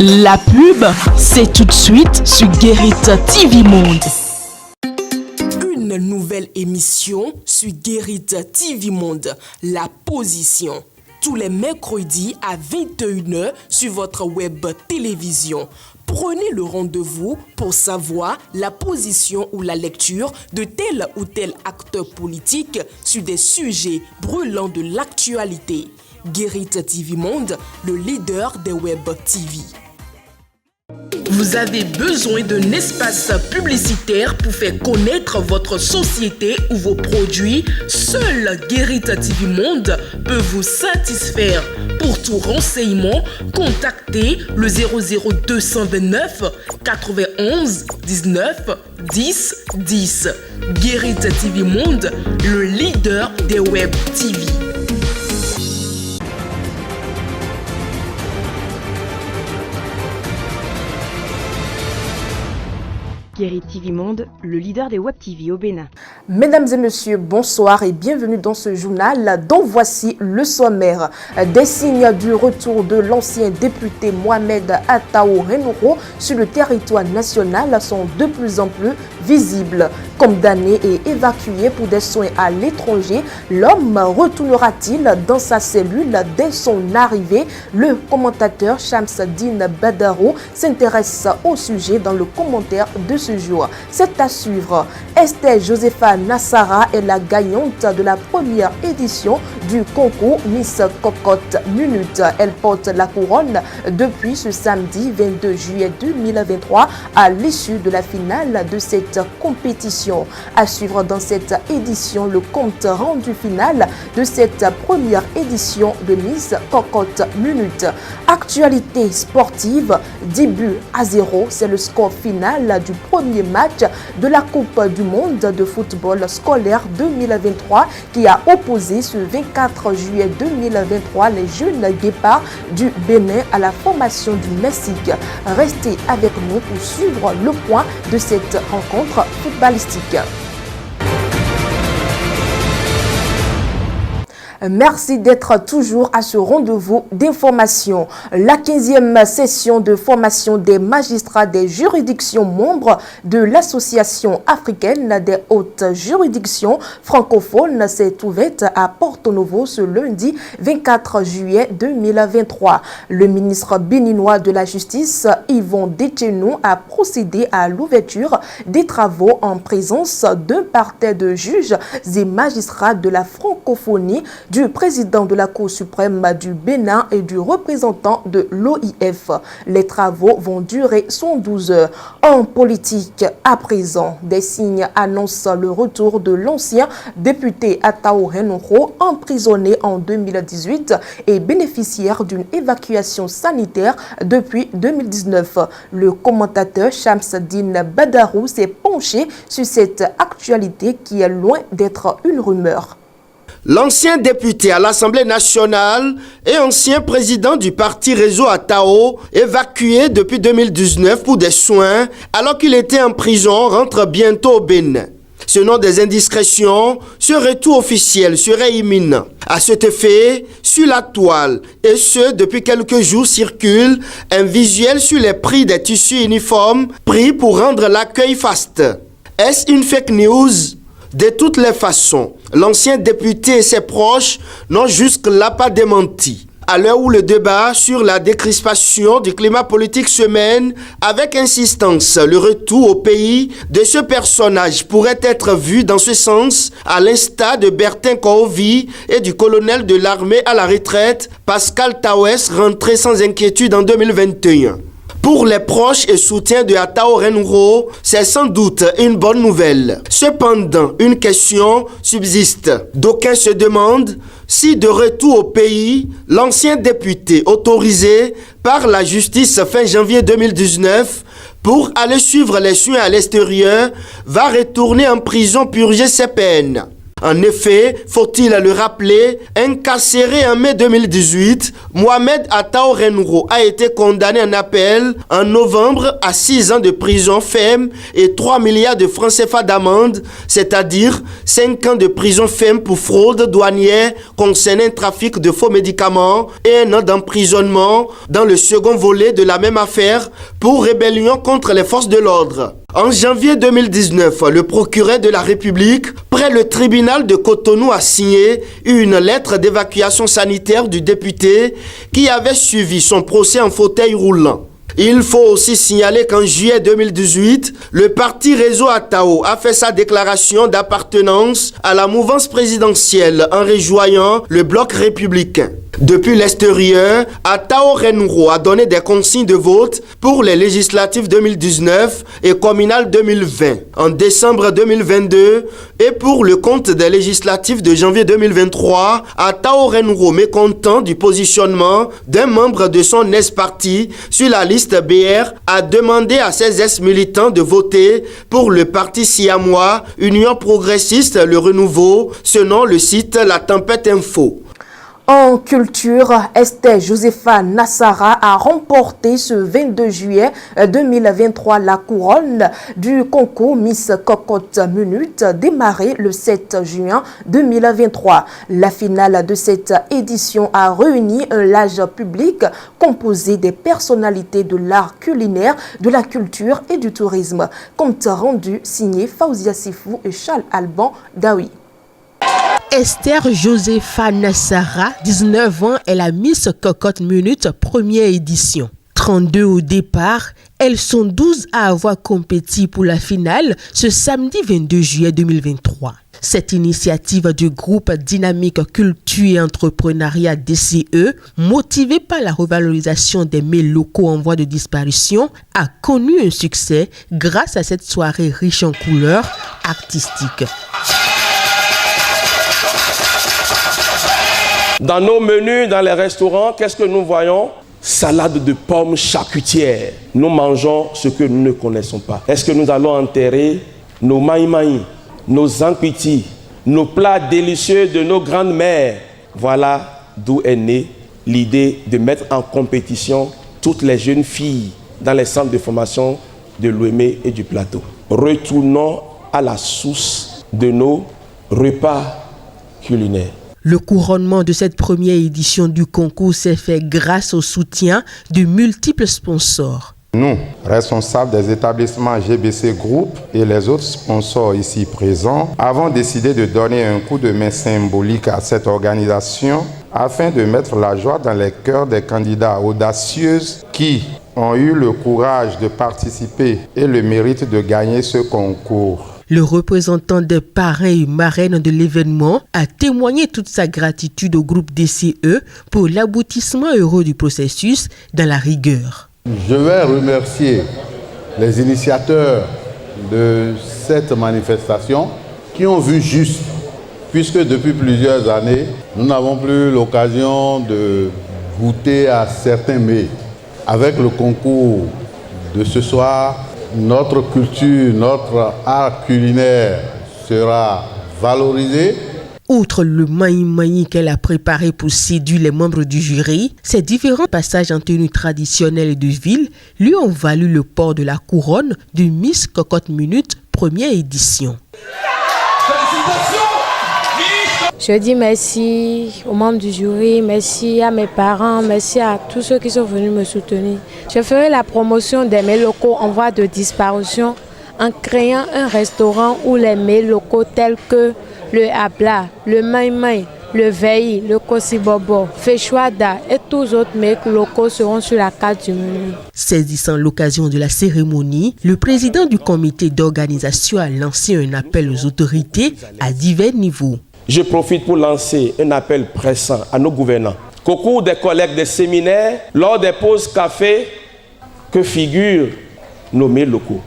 La pub, c'est tout de suite sur Guérit TV Monde. Une nouvelle émission sur Guérit TV Monde, La Position. Tous les mercredis à 21h sur votre web télévision. Prenez le rendez-vous pour savoir la position ou la lecture de tel ou tel acteur politique sur des sujets brûlants de l'actualité. Guérit TV Monde, le leader des web TV. Vous avez besoin d'un espace publicitaire pour faire connaître votre société ou vos produits? Seul Guérit TV Monde peut vous satisfaire. Pour tout renseignement, contactez le 00229 91 19 10 10. Guérit TV Monde, le leader des web TV. Guérit TV Monde, le leader des Web TV au Bénin. Mesdames et messieurs, bonsoir et bienvenue dans ce journal dont voici le sommaire. Des signes du retour de l'ancien député Mohamed Atao Renoro sur le territoire national sont de plus en plus visibles. Condamné et évacué pour des soins à l'étranger, l'homme retournera-t-il dans sa cellule dès son arrivée? Le commentateur Shamsuddin Badaro s'intéresse au sujet dans le commentaire de ce jour. C'est à suivre. Esther Josepha Nassara est la gagnante de la première édition du concours Miss Cocotte Minute. Elle porte la couronne depuis ce samedi 22 juillet 2023 à l'issue de la finale de cette compétition. À suivre dans cette édition le compte rendu final de cette première édition de Miss Cocotte Minute. Actualité sportive, 10-0, c'est le score final du premier match de la Coupe du monde de football scolaire 2023 qui a opposé ce 24 juillet 2023 les jeunes guépards du Bénin à la formation du Mexique. Restez avec nous pour suivre le point de cette rencontre footballistique. Merci d'être toujours à ce rendez-vous d'information. La 15e session de formation des magistrats des juridictions membres de l'Association africaine des hautes juridictions francophones s'est ouverte à Porto Novo ce lundi 24 juillet 2023. Le ministre béninois de la Justice, Yvon Detchenou, a procédé à l'ouverture des travaux en présence d'un parterre de juges et magistrats de la francophonie, du président de la Cour suprême du Bénin et du représentant de l'OIF. Les travaux vont durer 112 heures. En politique, à présent, des signes annoncent le retour de l'ancien député Atao Renoro, emprisonné en 2018 et bénéficiaire d'une évacuation sanitaire depuis 2019. Le commentateur Shamsuddin Badarou s'est penché sur cette actualité qui est loin d'être une rumeur. L'ancien député à l'Assemblée nationale et ancien président du parti Réseau Atao, évacué depuis 2019 pour des soins alors qu'il était en prison, rentre bientôt au Bénin. Selon des indiscrétions, ce retour officiel serait imminent. À cet effet, sur la toile, et ce depuis quelques jours, circule un visuel sur les prix des tissus uniformes pris pour rendre l'accueil faste. Est-ce une fake news? De toutes les façons, l'ancien député et ses proches n'ont jusque-là pas démenti. À l'heure où le débat sur la décrispation du climat politique se mène avec insistance, le retour au pays de ce personnage pourrait être vu dans ce sens, à l'instar de Bertin Kouovi et du colonel de l'armée à la retraite, Pascal Tawes, rentré sans inquiétude en 2021. Pour les proches et soutiens de Atao Renoro, c'est sans doute une bonne nouvelle. Cependant, une question subsiste. D'aucuns se demandent si de retour au pays, l'ancien député autorisé par la justice fin janvier 2019 pour aller suivre les soins à l'extérieur va retourner en prison purger ses peines. En effet, faut-il le rappeler, incarcéré en mai 2018, Mohamed Attao Renuro a été condamné en appel en novembre à 6 ans de prison ferme et 3 milliards de francs CFA d'amende, c'est-à-dire 5 ans de prison ferme pour fraude douanière concernant un trafic de faux médicaments et 1 an d'emprisonnement dans le second volet de la même affaire pour rébellion contre les forces de l'ordre. En janvier 2019, le procureur de la République, près le tribunal de Cotonou, a signé une lettre d'évacuation sanitaire du député qui avait suivi son procès en fauteuil roulant. Il faut aussi signaler qu'en juillet 2018, le parti Réseau Attao a fait sa déclaration d'appartenance à la mouvance présidentielle en rejoignant le bloc républicain. Depuis l'extérieur, Attao Renuro a donné des consignes de vote pour les législatives 2019 et communales 2020 en décembre 2022 et pour le compte des législatives de janvier 2023, Attao Renuro, mécontent du positionnement d'un membre de son ex-parti sur la liste BR, a demandé à ses ex-militants de voter pour le parti siamois Union progressiste Le Renouveau, selon le site La Tempête Info. En culture, Esther Josepha Nassara a remporté ce 22 juillet 2023 la couronne du concours Miss Cocotte Minute démarré le 7 juin 2023. La finale de cette édition a réuni un large public composé des personnalités de l'art culinaire, de la culture et du tourisme. Compte rendu signé Faouzia Sifou et Charles Alban Daoui. Esther Josepha Nassara, 19 ans, est la Miss Cocotte Minute première édition. 32 au départ, elles sont 12 à avoir compéti pour la finale ce samedi 22 juillet 2023. Cette initiative du groupe Dynamique Culture et Entrepreneuriat DCE, motivée par la revalorisation des mets locaux en voie de disparition, a connu un succès grâce à cette soirée riche en couleurs artistiques. Dans nos menus, dans les restaurants, qu'est-ce que nous voyons? Salade de pommes charcutières. Nous mangeons ce que nous ne connaissons pas. Est-ce que nous allons enterrer nos maï-maï, nos anquiti, nos plats délicieux de nos grandes-mères? Voilà d'où est née l'idée de mettre en compétition toutes les jeunes filles dans les centres de formation de l'Ouémé et du Plateau. Retournons à la source de nos repas culinaires. Le couronnement de cette première édition du concours s'est fait grâce au soutien de multiples sponsors. Nous, responsables des établissements GBC Group et les autres sponsors ici présents, avons décidé de donner un coup de main symbolique à cette organisation afin de mettre la joie dans les cœurs des candidats audacieuses qui ont eu le courage de participer et le mérite de gagner ce concours. Le représentant des parrains et marraines de l'événement a témoigné toute sa gratitude au groupe DCE pour l'aboutissement heureux du processus dans la rigueur. Je vais remercier les initiateurs de cette manifestation qui ont vu juste, puisque depuis plusieurs années, nous n'avons plus l'occasion de goûter à certains mets. Avec le concours de ce soir, notre culture, notre art culinaire sera valorisé. Outre le maï-maï qu'elle a préparé pour séduire les membres du jury, ces différents passages en tenue traditionnelle et de ville lui ont valu le port de la couronne de Miss Cocotte Minute première édition. Je dis merci aux membres du jury, merci à mes parents, merci à tous ceux qui sont venus me soutenir. Je ferai la promotion des mets locaux en voie de disparition en créant un restaurant où les mets locaux tels que le habla, le maï-maï, le veille, le kosibobo, fechouada et tous autres mets locaux seront sur la carte du menu. Saisissant l'occasion de la cérémonie, le président du comité d'organisation a lancé un appel aux autorités à divers niveaux. Je profite pour lancer un appel pressant à nos gouvernants qu'au cours des collectes des séminaires, lors des pauses café, que figurent nos mets locaux.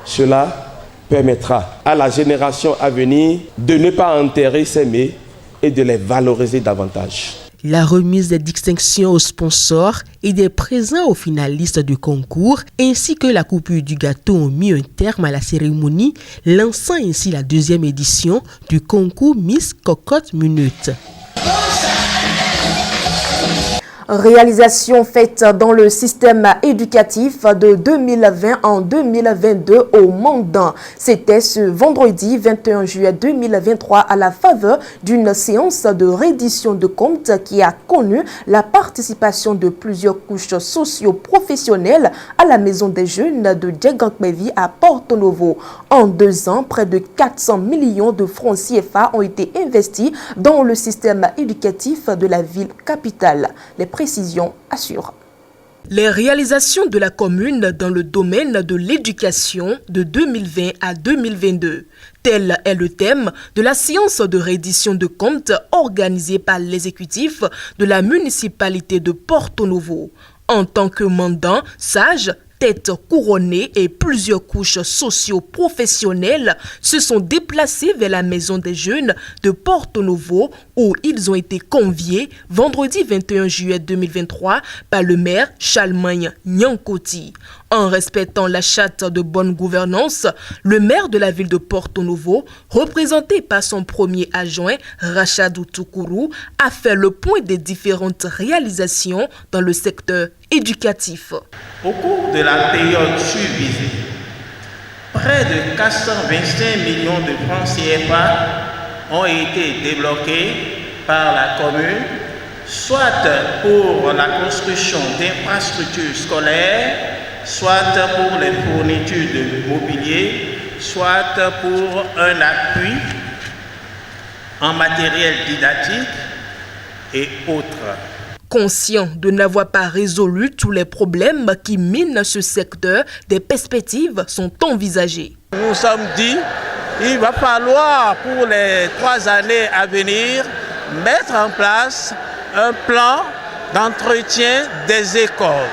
Cela permettra à la génération à venir de ne pas enterrer ces mets et de les valoriser davantage. La remise des distinctions aux sponsors et des présents aux finalistes du concours, ainsi que la coupure du gâteau ont mis un terme à la cérémonie, lançant ainsi la deuxième édition du concours Miss Cocotte Minute. Réalisation faite dans le système éducatif de 2020 en 2022 au Mandan. C'était ce vendredi 21 juillet 2023 à la faveur d'une séance de reddition de comptes qui a connu la participation de plusieurs couches socio-professionnelles à la Maison des Jeunes de Djegangmevi à Porto Novo. En 2 ans, près de 400 millions de francs CFA ont été investis dans le système éducatif de la ville capitale. Les précisions assurent. Les réalisations de la commune dans le domaine de l'éducation de 2020 à 2022. Tel est le thème de la séance de reddition de comptes organisée par l'exécutif de la municipalité de Porto Novo. En tant que mandant, sage, tête couronnée et plusieurs couches socio-professionnelles se sont déplacés vers la Maison des Jeunes de Porto Novo où ils ont été conviés vendredi 21 juillet 2023 par le maire Charlemagne Nyankoti. En respectant la charte de bonne gouvernance, le maire de la ville de Porto Novo, représenté par son premier adjoint Rachadou Toukourou, a fait le point des différentes réalisations dans le secteur éducatif. Au cours de la période subvisée, près de 425 millions de francs CFA ont été débloqués par la commune, soit pour la construction d'infrastructures scolaires, soit pour les fournitures de mobilier, soit pour un appui en matériel didactique et autres. Conscient de n'avoir pas résolu tous les problèmes qui minent ce secteur, des perspectives sont envisagées. Nous sommes dit qu'il va falloir pour les 3 années à venir mettre en place un plan d'entretien des écoles.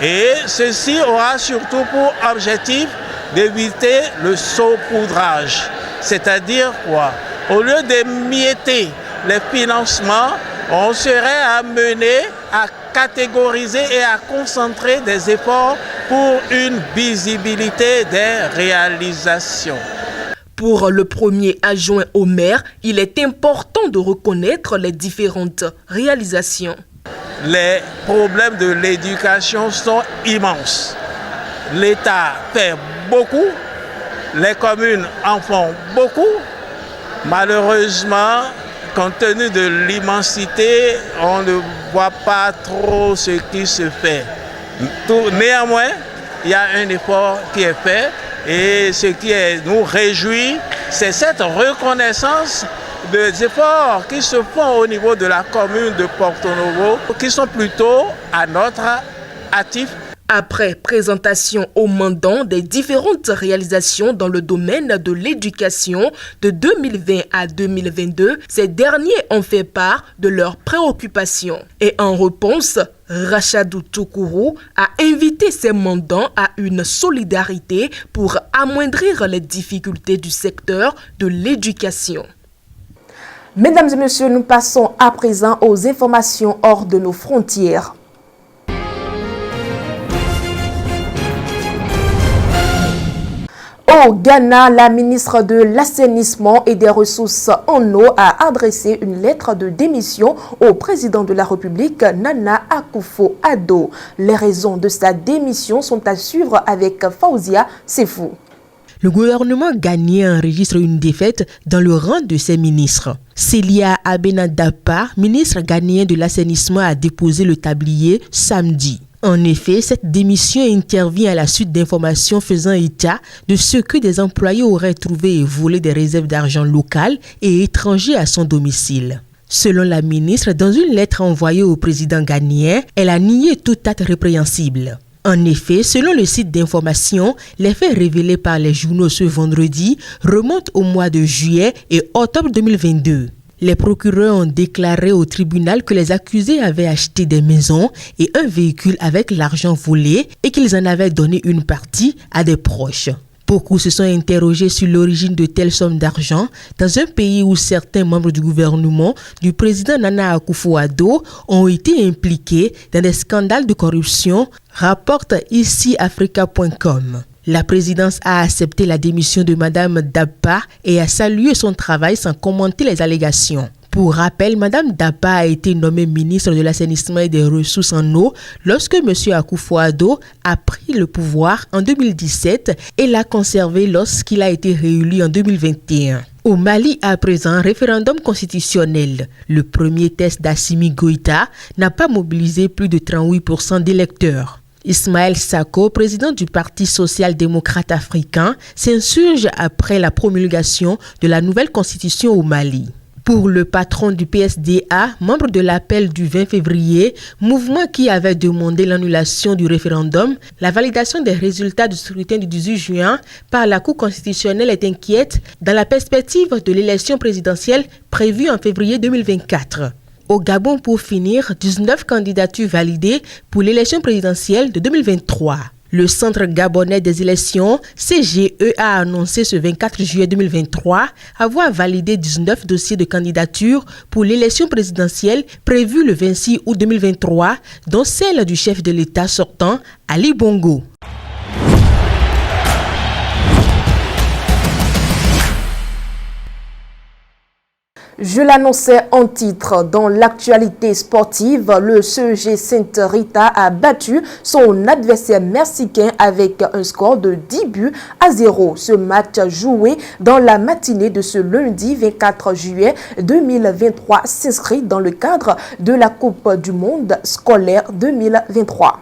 Et ceci aura surtout pour objectif d'éviter le saupoudrage. C'est-à-dire quoi? Au lieu d'émietter les financements, on serait amené à catégoriser et à concentrer des efforts pour une visibilité des réalisations. Pour le premier adjoint au maire, il est important de reconnaître les différentes réalisations. Les problèmes de l'éducation sont immenses. L'État fait beaucoup, les communes en font beaucoup. Malheureusement, compte tenu de l'immensité, on ne voit pas trop ce qui se fait. Néanmoins, il y a un effort qui est fait et ce qui nous réjouit, c'est cette reconnaissance des efforts qui se font au niveau de la commune de Porto Novo, qui sont plutôt à notre actif. Après présentation au mandant des différentes réalisations dans le domaine de l'éducation de 2020 à 2022, ces derniers ont fait part de leurs préoccupations. Et en réponse, Rachadou Toukourou a invité ses mandants à une solidarité pour amoindrir les difficultés du secteur de l'éducation. Mesdames et messieurs, nous passons à présent aux informations hors de nos frontières. Au Ghana, la ministre de l'Assainissement et des Ressources en eau a adressé une lettre de démission au président de la République, Nana Akufo-Addo. Les raisons de sa démission sont à suivre avec Faouzia Sefou. Le gouvernement ghanéen enregistre une défaite dans le rang de ses ministres. Célia Abenadapa, ministre ghanéen de l'assainissement, a déposé le tablier samedi. En effet, cette démission intervient à la suite d'informations faisant état de ce que des employés auraient trouvé et volé des réserves d'argent locales et étrangers à son domicile. Selon la ministre, dans une lettre envoyée au président ghanéen, elle a nié tout acte répréhensible. En effet, selon le site d'information, les faits révélés par les journaux ce vendredi remontent au mois de juillet et octobre 2022. Les procureurs ont déclaré au tribunal que les accusés avaient acheté des maisons et un véhicule avec l'argent volé et qu'ils en avaient donné une partie à des proches. Beaucoup se sont interrogés sur l'origine de telles sommes d'argent dans un pays où certains membres du gouvernement du président Nana Akufo-Addo ont été impliqués dans des scandales de corruption, rapporte ici Africa.com. La présidence a accepté la démission de Madame Dabba et a salué son travail sans commenter les allégations. Pour rappel, Madame Dabba a été nommée ministre de l'assainissement et des ressources en eau lorsque M. Akufo-Addo a pris le pouvoir en 2017 et l'a conservé lorsqu'il a été réélu en 2021. Au Mali, à présent, référendum constitutionnel. Le premier test d'Assimi Goïta n'a pas mobilisé plus de 38% d'électeurs. Ismaël Sako, président du Parti social-démocrate africain, s'insurge après la promulgation de la nouvelle constitution au Mali. Pour le patron du PSDA, membre de l'appel du 20 février, mouvement qui avait demandé l'annulation du référendum, la validation des résultats du scrutin du 18 juin par la Cour constitutionnelle est inquiète dans la perspective de l'élection présidentielle prévue en février 2024. Au Gabon, pour finir, 19 candidatures validées pour l'élection présidentielle de 2023. Le Centre gabonais des élections, CGE, a annoncé ce 24 juillet 2023 avoir validé 19 dossiers de candidature pour l'élection présidentielle prévue le 26 août 2023, dont celle du chef de l'État sortant, Ali Bongo. Je l'annonçais en titre, dans l'actualité sportive, le CEG Sainte Rita a battu son adversaire mexicain avec un score de 10-0. Ce match joué dans la matinée de ce lundi 24 juillet 2023 s'inscrit dans le cadre de la Coupe du Monde scolaire 2023.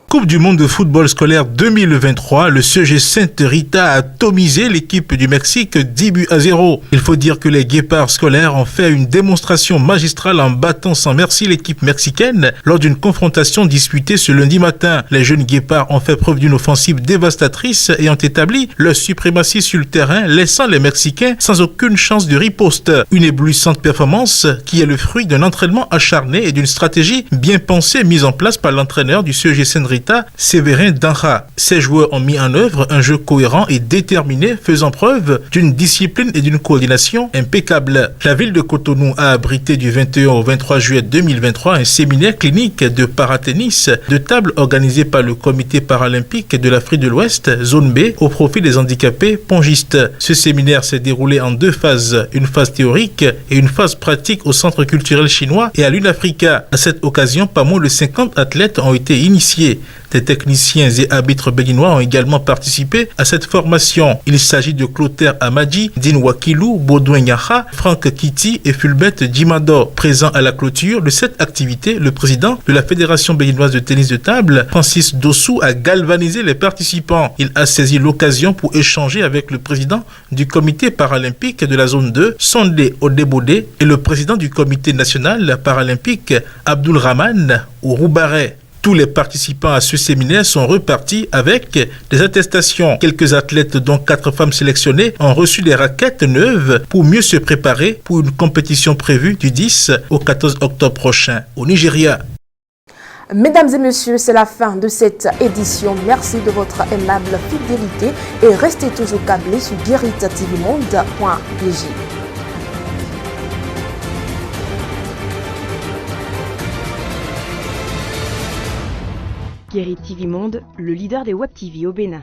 Coupe du monde de football scolaire 2023, le CEG Sainte Rita a atomisé l'équipe du Mexique 10-0. Il faut dire que les guépards scolaires ont fait une démonstration magistrale en battant sans merci l'équipe mexicaine lors d'une confrontation disputée ce lundi matin. Les jeunes guépards ont fait preuve d'une offensive dévastatrice et ont établi leur suprématie sur le terrain, laissant les Mexicains sans aucune chance de riposte. Une éblouissante performance qui est le fruit d'un entraînement acharné et d'une stratégie bien pensée mise en place par l'entraîneur du CEG Sainte Rita, Séverin Danra. Ces joueurs ont mis en œuvre un jeu cohérent et déterminé, faisant preuve d'une discipline et d'une coordination impeccable. La ville de Cotonou a abrité du 21 au 23 juillet 2023 un séminaire clinique de paratennis de table organisé par le Comité paralympique de l'Afrique de l'Ouest, zone B, au profit des handicapés pongistes. Ce séminaire s'est déroulé en deux phases, une phase théorique et une phase pratique au Centre culturel chinois et à l'UNAFRICA. À cette occasion, pas moins de 50 athlètes ont été initiés. Des techniciens et arbitres béninois ont également participé à cette formation. Il s'agit de Clotaire Amadji, Dean Wakilou, Baudouin Nyaha, Franck Kitty et Fulbert Djimado. Présent à la clôture de cette activité, le président de la Fédération béninoise de tennis de table, Francis Dossou, a galvanisé les participants. Il a saisi l'occasion pour échanger avec le président du comité paralympique de la zone 2, Sondé Odebode, et le président du comité national paralympique, Abdul Rahman Ouroubaré. Tous les participants à ce séminaire sont repartis avec des attestations. Quelques athlètes, dont 4 femmes sélectionnées, ont reçu des raquettes neuves pour mieux se préparer pour une compétition prévue du 10 au 14 octobre prochain au Nigeria. Mesdames et messieurs, c'est la fin de cette édition. Merci de votre aimable fidélité et restez toujours câblés sur guerritatvmonde.bj. Guérit TV Monde, le leader des Web TV au Bénin.